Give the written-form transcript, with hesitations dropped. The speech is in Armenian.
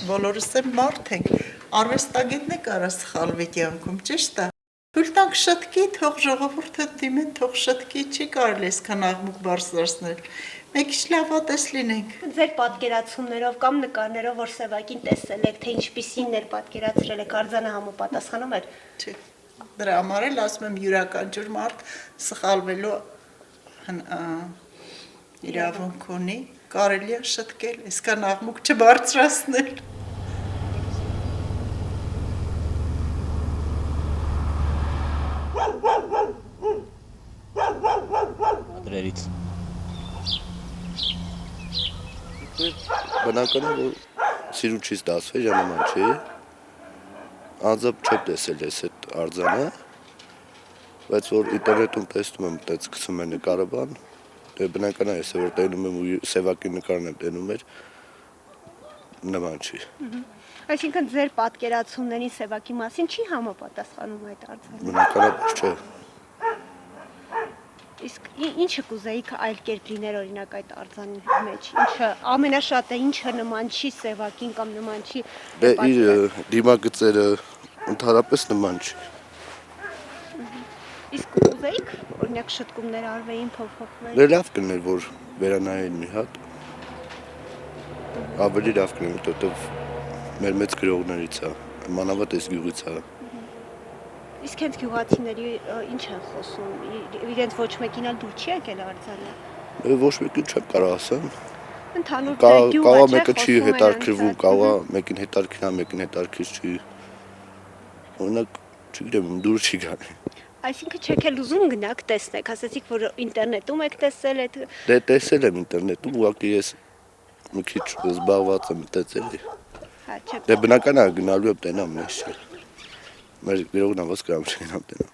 բոլորս էլ մարդ ենք, արվեստագետն է կարա սխալվի կյանքում, ճիշտ է։ Թույլ տանք շտկի, թող ժողովուրդը դիմեն, թող շտկի, չի կարելի այսքան աղմուկ բարձրացնել։ Մեկ ինչ լավատես լինենք։ Ձեր պատկերացումներով կամ նկարներով, որ Սևակին տեսել եք, թե ինչպիսին էր պատկերացրել եք, արձանը համապատասխանում էր։ Չէ։ Դրա համար էլ ասում եմ յուրաքանչյուր մարդ սխալվելու իրավունք ունի, կարելի է շտկել, այսքան աղմուկ չբարձրացնել։ Դրերից։ Բնական է, որ սիրուչից դասվեր ժամանակ չի, անձամբ չեմ տեսել ես այդ արձանը, բայց որ ինտերնետում տեսնում եմ, տենց գցում է նկարը բան, դե բնական է, ես որ տենում եմ ու Սևակի նկարն եմ տենում էր, նման չի։ Այսինքն ձեր պատկերացումներին Սևակի մասին չի համապատասխանում այդ արձանը։ Բնականաբար չէ։ Իսկ ինչը կուզեիք այլ կերպ լիներ օրինակ այդ արձանի մեջ, ինչը ամենաշատը ինչը նման չի Սևակին կամ նման չի։ Դե իր դիմագծերը ընդհանրապես նման չի։ Իսկ կուզեիք օրինակ շտկումներ արվեին, փոփոխվեին։ Դե լավ կներ, որ վերանային մի հատ, ավելի լավ կներ, որտեղ մեր մեծ գրողներից է, մանավանդ այս գյուղից է։ Իսկ հենց գյուղացիների ինչ են խոսում, իրենց ոչ մեկին էլ դուր չի եկել արձանը։ Ոչ մեկին չեմ կարող ասեմ։ Ընդհանուր Կաղա մեկը չի հետարքրվում, կաղա մեկին հետարքրվում, մեկին հետարքիր չի։ Օրինակ, չգիտեմ, դուր չի գալի։ Այսինքն չեք էլ ուզում գնաք տեսնեք, ասացիք, որ ինտերնետում եք տեսել այդ։ Դե տեսել եմ ինտերնետում, ուղղակի ես մի քիչ զբաղված եմ տեսել։ Հա, չէ։ Դե բնական է գնալու եմ տենամ, ես չէ։ Մեր գրողն ավաս կրամ չենամ տենամ։